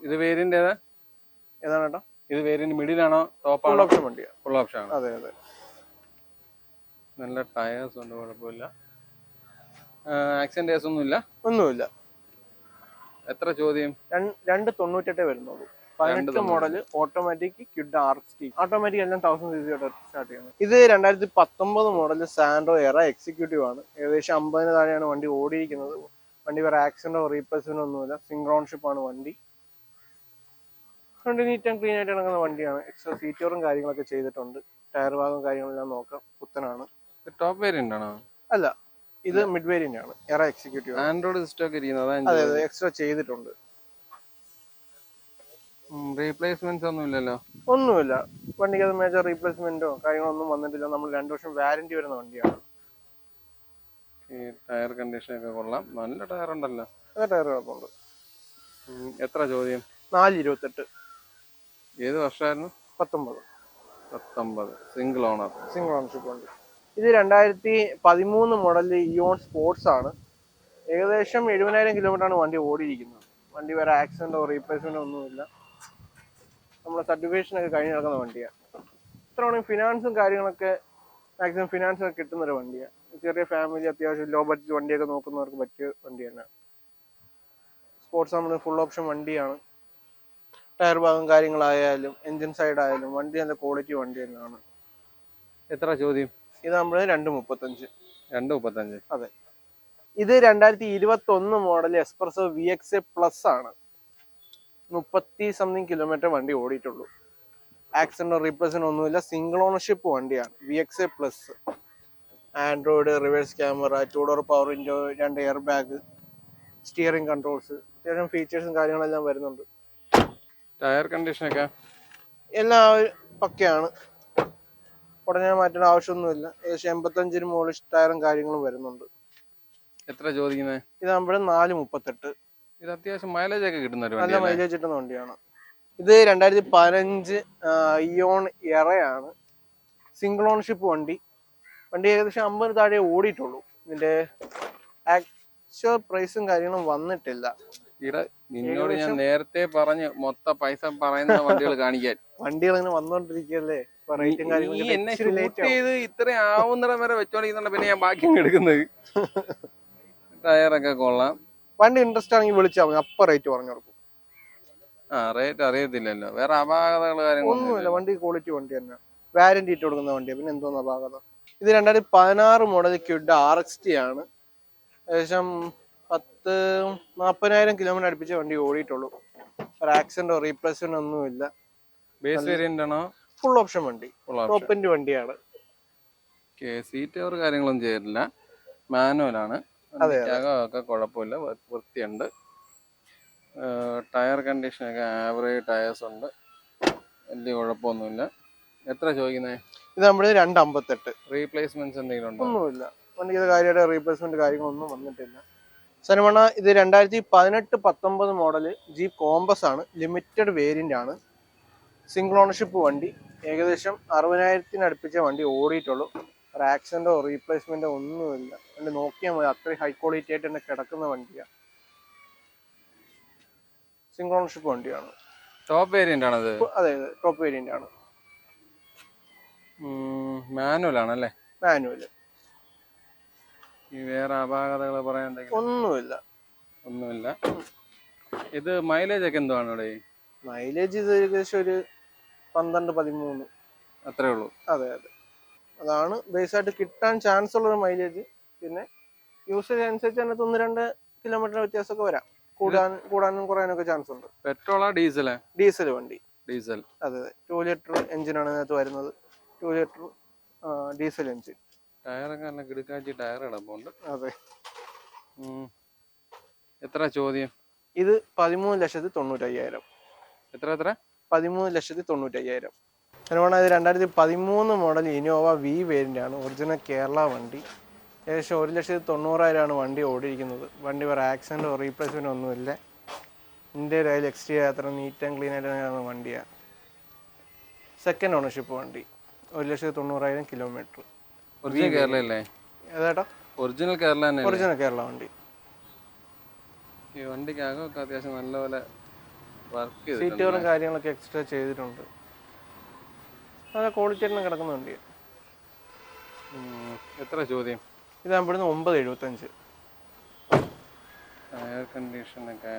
ഇത് വേരിയന്റ് ഏതാണ് കേട്ടോ? ഇത് വേരിയന്റ് മിഡിൽ ആണോ ടോപ്പ് ഫുൾ ഓപ്ഷൻ വണ്ടിയാണ്. ഫുൾ ഓപ്ഷൻ ആണ്. അതെ അതെ. നല്ല ടയേഴ്സ് ഉണ്ട്, കുഴപ്പമില്ല. ആക്സിഡന്റ് കേസ് ഒന്നുമില്ല. എത്ര ചോദ്യം? 298 വരുന്നുള്ളൂ. 18 model automatic Kwid RXT. Automatic എല്ലാം 1000 cc സ്റ്റാർട്ട് ചെയ്യുന്നത്. ഇത് 2019 മോഡല് സാൻഡ്രോ എറ എക്സിക്യൂട്ടീവ് ആണ്. ഏകദേശം 50 താഴെയാണ് വണ്ടി ഓടിയിരിക്കുന്നത്. വണ്ടി വേറെ ആക്സിഡന്റോ റീപ്ലേസ്മെന്റോ ഒന്നുമില്ല. സിംഗിൾ ഓൺഷിപ്പ് ആണ് വണ്ടി. വണ്ടി നീറ്റ് ആൻഡ് ക്ലീൻ ആയിട്ട് ഇറങ്ങുന്ന വണ്ടിയാണ്. എക്സ്ട്രാ സീറ്ററും കാര്യങ്ങളൊക്കെ ചെയ്തിട്ടുണ്ട്. ടയർ ഭാഗം കാര്യങ്ങളെല്ലാം നോക്കാം, പുത്തനാണ്. ടോപ്പ് വേരിയന്റ് ആണോ? അല്ല, ഇത് മിഡ് വേരിയന്റ് ആണ്. എറ എക്സിക്യൂട്ടീവ്. ആൻഡ്രോയിഡ് സിസ്റ്റം ഒക്കെ ഇരിക്കുന്നത്? അതെ അതെ, എക്സ്ട്രാ ചെയ്തിട്ടുണ്ട്. റീപ്ലേസ്മെന്റ്സ് ഒന്നുമില്ലല്ലോ? ഒന്നുമില്ല. വണ്ടിക്ക് അത് മേജർ റീപ്ലേസ്മെന്റോ കാര്യങ്ങളൊന്നും വന്നിട്ടില്ല. നമ്മൾ 2 വർഷം വാറന്റി വരുന്ന വണ്ടിയാണ്. ടയർ കണ്ടീഷൻ ഒക്കെ കൊള്ളാം, നല്ല ടയർ ഉണ്ടല്ലോ. അതെ, ടയർ കുഴപ്പമുണ്ട്. എത്ര ചോദ്യം? 428. ഏത് വർഷമായിരുന്നു? 19. സിംഗിൾ ഓണർഷിപ്പ് വണ്ടി. ഇത് 2013 മോഡലിൽ ഇയോൺ സ്പോർട്സ് ആണ്. ഏകദേശം 70,000 കിലോമീറ്റർ ആണ് വണ്ടി ഓടിയിരിക്കുന്നത്. വണ്ടി വേറെ ആക്സിഡന്റോ റീപ്ലേസ്മെന്റോ ഒന്നുമില്ല. നമ്മളെ സർട്ടിഫിക്കേഷൻ ഒക്കെ കഴിഞ്ഞ് നടക്കുന്ന വണ്ടിയാണ്. ഇത്ര വേണമെങ്കിൽ ഫിനാൻസും കാര്യങ്ങളൊക്കെ മാക്സിമം ഫിനാൻസ് ഒക്കെ കിട്ടുന്ന ഒരു വണ്ടിയാണ്. ചെറിയ ഫാമിലി, അത്യാവശ്യം ലോ ബഡ്ജറ്റ് വണ്ടിയൊക്കെ നോക്കുന്നവർക്ക് പറ്റിയ വണ്ടി തന്നെ. സ്പോർട്സ് നമ്മൾ ഫുൾ ഓപ്ഷൻ വണ്ടിയാണ്. ടയർ ഭാഗം കാര്യങ്ങളായാലും എൻജിൻ സൈഡ് ആയാലും വണ്ടി നല്ല ക്വാളിറ്റി വണ്ടി തന്നെയാണ്. എത്ര ചോദ്യം? ഇത് നമ്മൾ 235. അതെ. ഇത് 2021 മോഡൽ എക്സ്പ്രസോ VXA പ്ലസ് ആണ്. 30 സംതിങ് കിലോമീറ്റർ വണ്ടി ഓടിയിട്ടുള്ളൂ. ആക്സിഡന്റ് റീപ്ലേസ്മെന്റ് ഒന്നുമില്ല. സിംഗിൾ ഓണർഷിപ്പ് വണ്ടിയാണ്. VXA plus, Android, reverse camera, 2 door power window, 2 air bag, steering controls, അത്യാവശ്യം ഫീച്ചേഴ്സും കാര്യങ്ങളെല്ലാം വരുന്നുണ്ട്. ടയർ കണ്ടീഷനൊക്കെ എല്ലാം പക്കയാണ്. ഉടനെ മാറ്റേണ്ട ആവശ്യമൊന്നുമില്ല. ഏകദേശം 85-ന് മുകളിൽ ടയറും കാര്യങ്ങളും വരുന്നുണ്ട്. എത്ര ചോദിക്കുന്നത്? ഇതാകുമ്പോഴും 438. ഇത് അത്യാവശ്യം മൈലേജ് ഒക്കെ കിട്ടുന്ന ഒരു നല്ല വണ്ടിയല്ലേ? മൈലേജ് കിട്ടുന്ന വണ്ടിയാണ്. ഇത് 2015 ഇയോൺ എറയാണ്. സിംഗിൾ ഓണർഷിപ്പ് വണ്ടി. വണ്ടി ഏകദേശം 50 താഴെ ഓടിയിട്ടുള്ളൂ. ഇതിന്റെ ആക്ച്വൽ പ്രൈസും കാര്യങ്ങളും വന്നിട്ടില്ല. ഇവിടെ നിന്നോട് ഞാൻ നേരത്തെ പറഞ്ഞ് മൊത്ത പൈസ പറയുന്ന വണ്ടികൾ കാണിക്കാൻ. വണ്ടികൾ ഇങ്ങനെ വന്നോണ്ടിരിക്കല്ലേ, നീ എന്നെ ഷൂട്ട് ചെയ്ത് ഇത്ര ആവുന്നിടം വരെ വെച്ചോണ്ടിരിക്കുന്നുണ്ട്. പിന്നെ ഞാൻ ബാക്കി എടുക്കുന്നത്. ടയറൊക്കെ കൊള്ളാം. വണ്ടി ഇൻട്രസ്റ്റ് ആണെങ്കിൽ വിളിച്ചാൽ മതി, അപ്പൊ റേറ്റ് പറഞ്ഞു കൊടുക്കും. റേറ്റ് അറിയത്തില്ലല്ലോ. വേറെ അപാകതകൾ ഒന്നുമില്ല. വണ്ടി ക്വാളിറ്റി വണ്ടി തന്നെ, വാരന്റി ഇട്ട് കൊടുക്കുന്ന വണ്ടിയാണ്. പിന്നെ എന്തോന്ന് അപാകത. ഇത് 2016 മോഡൽ ക്വിഡ് RXT ആണ്. ഏകദേശം 40,000 കിലോമീറ്റർ അടുപ്പിച്ച് വണ്ടി ഓടിയിട്ടുള്ളൂ. ഒരു ആക്സിഡന്റോ റീപ്ലേസ്മെന്റ് ഒന്നുമില്ല. ബേസ് വേരിയന്റ് ആണോ? ഫുൾ ഓപ്ഷൻ വണ്ടി, ടോപ്പ് എൻഡ് വണ്ടിയാണ്. സീറ്റ് കവർ കാര്യങ്ങളൊന്നും ചെയ്തിട്ടില്ല. മാനുവൽ ആണ്. ഒക്കെ കുഴപ്പമില്ല, വൃത്തിയുണ്ട്. ടയർ കണ്ടീഷനൊക്കെ ആവറേജ് ടയേഴ്സ് ഉണ്ട്, വലിയ കുഴപ്പമൊന്നുമില്ല. എത്ര ചോദിക്കുന്നത്? ഇത് നമ്മള് 258. റീപ്ലേസ്മെന്റ്സ് എന്തെങ്കിലും ഉണ്ടോ? ഒന്നുമില്ല. വണ്ടിക്ക് കാര്യമായിട്ട് റീപ്ലേസ്മെന്റ് കാര്യങ്ങളൊന്നും വന്നിട്ടില്ല. സനമണ ഇത് 2018-19 മോഡല് ജീപ്പ് കോമ്പസ് ആണ്. ലിമിറ്റഡ് വേരിയന്റ് ആണ്. സിംഗിൾ ഓണർഷിപ്പ് വണ്ടി. ഏകദേശം 60,000 അടുപ്പിച്ച വണ്ടി ഓടിയിട്ടുള്ളൂ. ഒരു ആക്സിഡന്റോ റീപ്ലേസ്മെന്റോ ഒന്നുമില്ല. വണ്ടി നോക്കിയാൽ മതി, അത്രയും ഹൈ ക്വാളിറ്റി ആയിട്ട് തന്നെ കിടക്കുന്ന വണ്ടിയാണ്. സിംഗിൾ ഓണർഷിപ്പ് വണ്ടിയാണ്. ടോപ്പ് വേരിയന്റ് ആണത്? അതെ അതെ, ടോപ്പ് വേരിയന്റ് ആണ്. മാനുവൽ ആണല്ലേ? മാനുവൽ. ഈ വേറെ അപാകതകൾ പറയാൻ ഒന്നുമില്ല. ഇത് മൈലേജ് ഒക്കെ എന്താണ് ഇവിടെ? മൈലേജ് ഇത് ഏകദേശം ഒരു 12-13 അത്രേ ഉള്ളൂ. അതെ അതെ, അതാണ് ബേസ് ആയിട്ട് കിട്ടാൻ ചാൻസ് ഉള്ള മൈലേജ്. പിന്നെ യൂസേജ് അനുസരിച്ച് അതിനകത്ത് 1-2 കിലോമീറ്റർ വ്യത്യാസമൊക്കെ വരാം. കൂടാനും കുറയാനൊക്കെ ചാൻസ് ഉണ്ട്. പെട്രോളാ ഡീസലാ? ഡീസൽ വണ്ടി. ഡീസൽ. അതെ അതെ, 2 ലിറ്റർ എഞ്ചിനാണ് ഇതിനകത്ത് വരുന്നത്. 2 ലിറ്റർ ഡീസൽ എഞ്ചിൻ. ടയറൊക്കെ നല്ല കിടക്കാച്ചി ടയർ കിടപ്പുണ്ട്. അതെ. എത്ര ചോദ്യം? ഇത് 13,95,000. എത്ര? 13,95,000. അതുകൊണ്ട് ഇത് 2013 മോഡൽ ഇനോവ V വേരിയന്റ് ആണ്. ഒറിജിനൽ കേരള വണ്ടി. ഏകദേശം 1,90,000 വണ്ടി ഓടിയിരിക്കുന്നത്. വണ്ടി വേറെ ആക്സിഡന്റോ റീപ്ലേസ്മെന്റോ ഒന്നുമില്ല. ഇന്ത്യയിൽ അതിൽ എക്സ്റ്റീരിയർ അത്ര നീറ്റ് ആൻഡ് ക്ലീൻ ആയിട്ട് വണ്ടിയാണ്. സെക്കൻഡ് ഓണർഷിപ്പ് വണ്ടി. 1,90,000 കിലോമീറ്റർ. ഒറിജിനൽ കേരള അല്ലേ? ഏതാ? ഒറിജിനൽ കേരള തന്നെ. ഒറിജിനൽ കേരള വണ്ടി. ഈ വണ്ടിക്കകമൊക്കെ അത്യാവശ്യം നല്ലപോലെ വർക്ക് ചെയ്തു. സീറ്റുകളും കാര്യങ്ങളൊക്കെ എക്സ്ട്രാ ചെയ്തിട്ടുണ്ട്. നല്ല ക്വാളിറ്റി ആയിട്ട് കിടക്കുന്ന വണ്ടിയാണ്. എത്ര ചോദ്യം? ഇത് ഇവിടുന്ന് 9,75. ടയർ കണ്ടീഷനൊക്കെ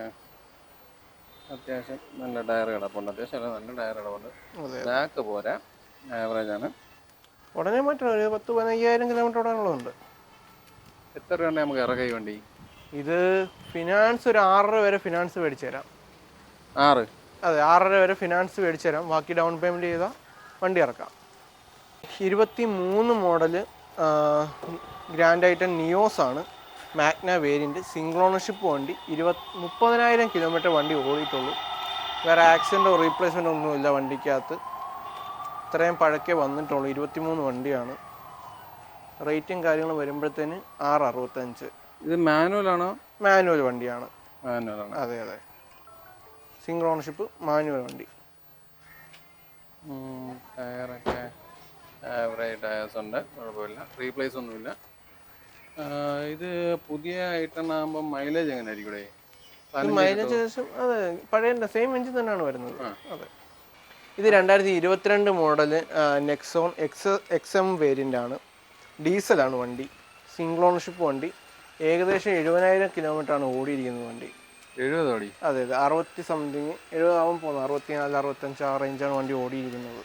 അത്യാവശ്യം നല്ല ടയർ കിടപ്പുണ്ട്. അത്യാവശ്യം നല്ല ടയർ കിടപ്പുണ്ട്. ബാക്ക് പോരാ, ആവറേജ് ആണ്. ഉടനെ മാറ്റണം. ഒരു 10-15,000 കിലോമീറ്റർ ഓടാനുള്ളതുണ്ട്. എത്ര രൂപ നമുക്ക് ഇറക്കാം ഈ വണ്ടി? ഇത് ഫിനാൻസ് ഒരു 6.5 വരെ ഫിനാൻസ് മേടിച്ചു തരാം. 6? അതെ, 6.5 വരെ ഫിനാൻസ് മേടിച്ചു തരാം. ബാക്കി ഡൗൺ പേയ്മെന്റ് ചെയ്താൽ വണ്ടി ഇറക്കാം. 23 മോഡല് ഗ്രാൻഡ് ഐറ്റൻ നിയോസ് ആണ്. മാഗ്ന വേരിയന്റ്, സിംഗിൾ ഓണർഷിപ്പ് വണ്ടി. 30,000 കിലോമീറ്റർ വണ്ടി ഓടിയിട്ടുള്ളൂ. വേറെ ആക്സിഡന്റോ റീപ്ലേസ്മെന്റോ ഒന്നുമില്ല വണ്ടിക്കകത്ത്. ഇത്രയും പഴക്കേ വന്നിട്ടുള്ളൂ. 23 വണ്ടിയാണ്. റേറ്റും കാര്യങ്ങളും വരുമ്പോഴത്തേന് 665. ഇത് മാനുവൽ ആണോ? മാനുവൽ വണ്ടിയാണ്. മാനുവൽ ആണ്. അതെ അതെ, സിംഗിൾ ഓണർഷിപ്പ് മാനുവൽ വണ്ടി. ടയറൊക്കെ ആവറേജ് ടയേഴ്സ് ഉണ്ട്, കുഴപ്പമില്ല. റീപ്ലേസ് ഒന്നുമില്ല. ഇത് പുതിയ ഐറ്റം ആകുമ്പോൾ മൈലേജ് എങ്ങനെ ആയിരിക്കും? മൈലേജ് അതെ പഴയ സെയിം എഞ്ചിൻ തന്നെയാണ് വരുന്നത്. അതെ. ഇത് 2022 മോഡല് നെക്സോൺ XM വേരിയന്റ് ആണ്. ഡീസലാണ് വണ്ടി. സിംഗിൾ ഓണർഷിപ്പ് വണ്ടി. ഏകദേശം 70,000 കിലോമീറ്റർ ആണ് ഓടിയിരിക്കുന്നത് വണ്ടി. 70 ഓടി? അതെ അതെ, 60 സംതിങ് 70 ആവും പോകുന്നത്. 64-65 ആ റേഞ്ചാണ് വണ്ടി ഓടിയിരിക്കുന്നത്.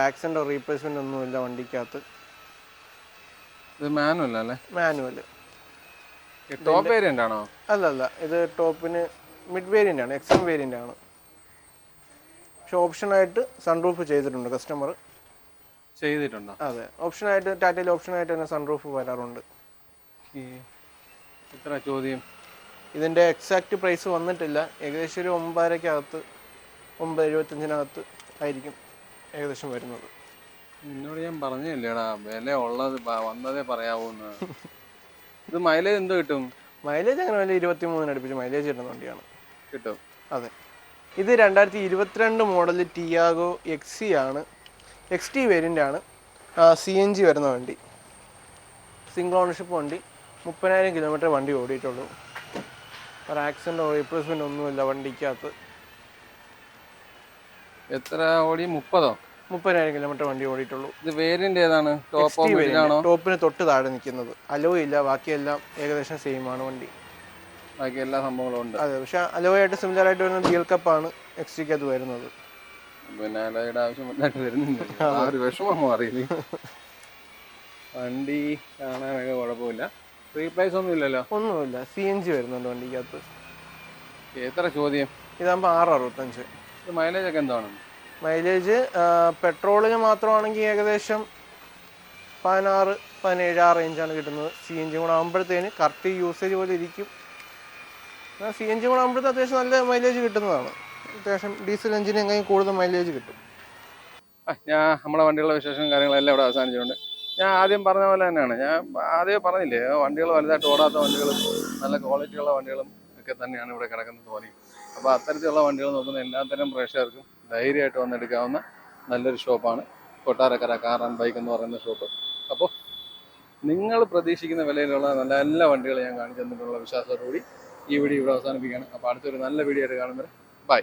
ആക്സിഡന്റോ റീപ്ലേസ്മെന്റ് ഒന്നുമില്ല വണ്ടിക്കകത്ത്. ഇത് മാനുവൽ അല്ലേ? മാനുവൽ. ടോപ്പ് വേരിയന്റ് ആണോ? അല്ല, ഇത് ടോപ്പിന് മിഡ് വേരിയന്റ് ആണ്. XM വേരിയന്റ് ആണ്. പക്ഷെ ഓപ്ഷനായിട്ട് സൺറൂഫ് ചെയ്തിട്ടുണ്ട് കസ്റ്റമർ. ചെയ്തിട്ടുണ്ടോ? അതെ, ഓപ്ഷനായിട്ട് ടാറ്റയിൽ ഓപ്ഷനായിട്ട് തന്നെ സൺറൂഫ് വരാറുണ്ട്. എത്ര ചോദ്യം? ഇതിൻ്റെ എക്സാക്റ്റ് പ്രൈസ് വന്നിട്ടില്ല. ഏകദേശം ഒരു 9.5-ക്കകത്ത് 9.75-നകത്ത് ആയിരിക്കും ഏകദേശം വരുന്നത്. നിന്നോട് ഞാൻ പറഞ്ഞില്ലേടാ വില ഉള്ളത് വന്നതേ പറയാവൂന്ന്. ഇത് മൈലേജ് എന്തോ കിട്ടും? മൈലേജ് അങ്ങനെ വലിയ 23 അടുപ്പിച്ച് മൈലേജ് കിട്ടുന്ന വണ്ടിയാണ്. കിട്ടും. അതെ, ഇത് 2022 മോഡൽ ടിയാഗോ XC ആണ്. XT വേരിയൻ്റ് ആണ്. CNG വരുന്ന വണ്ടി, സിംഗിൾ ഓണർഷിപ്പ് വണ്ടി. 30,000 കിലോമീറ്റർ വണ്ടി ഓടിയിട്ടുള്ളൂ. ഒരു ആക്സിഡൻറ്റോ റീപ്ലേസ്മെൻ്റ് ഒന്നുമില്ല വണ്ടിക്കകത്ത്. എത്ര ഓടി? 30,000 കിലോമീറ്റർ വണ്ടി ഓടിയിട്ടുള്ളൂ. ഇത് വേരിയന്റ് ഏതാണ്? ടോപ്പ് ടോപ്പിന് തൊട്ട് താഴെ നിൽക്കുന്നത്. അലോയ് ഇല്ല, ബാക്കിയെല്ലാം ഏകദേശം സെയിം ആണ് വണ്ടി. ബാക്കി എല്ലാ സംഭവങ്ങളും ഉണ്ട്. അതെ, പക്ഷെ അലോയ് ആയിട്ട് സിമിലർ ആയിട്ട് വരുന്ന ഡ്യുവൽ കപ്പാണ് XT-ക്കകത്ത് വരുന്നത്. പിന്നെ അലോയുടെ ആവശ്യം വരുന്നുണ്ട്. ആ ഒരു വിഷമം മാറിയില്ലേ? വണ്ടി കാണാനൊക്കെ കുഴപ്പമില്ല. റീപ്ലേസ് ഒന്നും ഇല്ലല്ലോ? ഒന്നുമില്ല. CNG വരുന്നുണ്ട് വണ്ടിക്കകത്ത്. എത്ര ചോദ്യം? ഇതാകുമ്പോൾ 6.65. ഇത് മൈലേജ് ഒക്കെ എന്താണ്? മൈലേജ് പെട്രോളിന് മാത്രമാണെങ്കിൽ ഏകദേശം 16-17 ആ റേഞ്ചാണ് കിട്ടുന്നത്. CNG കൂടെ ആകുമ്പോഴത്തേന് കറക്റ്റ് യൂസേജ് പോലെ ഇരിക്കും. CNG കൂടെ ആകുമ്പോഴത്തെ അത്യാവശ്യം നല്ല മൈലേജ് കിട്ടുന്നതാണ്. അത്യാവശ്യം ഡീസൽ എഞ്ചിനേക്കാൾ കൂടുതൽ മൈലേജ് കിട്ടും. ഞാൻ നമ്മുടെ വണ്ടികളുടെ വിശേഷം കാര്യങ്ങളെല്ലാം ഇവിടെ അവസാനിച്ചിട്ടുണ്ട്. ഞാൻ ആദ്യം പറഞ്ഞ പോലെ തന്നെയാണ്. ഞാൻ ആദ്യം പറഞ്ഞില്ലേ, വണ്ടികൾ വലുതായിട്ട് ഓടാത്ത വണ്ടികളും നല്ല ക്വാളിറ്റിയുള്ള വണ്ടികളും ഒക്കെ തന്നെയാണ് ഇവിടെ കിടക്കുന്നത് തോന്നി. അപ്പോൾ അത്തരത്തിലുള്ള വണ്ടികൾ നോക്കുന്ന എല്ലാത്തരം പ്രേക്ഷകർക്കും ധൈര്യമായിട്ട് വന്നെടുക്കാവുന്ന നല്ലൊരു ഷോപ്പാണ് കൊട്ടാരക്കര കാർ ആൻഡ് ബൈക്ക് എന്ന് പറയുന്ന ഷോപ്പ്. അപ്പോൾ നിങ്ങൾ പ്രതീക്ഷിക്കുന്ന വിലയിലുള്ള നല്ല നല്ല വണ്ടികൾ ഞാൻ കാണിച്ചു തന്നിട്ടുള്ള വിശ്വാസത്തോടുകൂടി ഈ വീഡിയോ ഇവിടെ അവസാനിപ്പിക്കുകയാണ്. അപ്പോൾ അടുത്തൊരു നല്ല വീഡിയോ ആയിട്ട് കാണുന്നത്. ബൈ.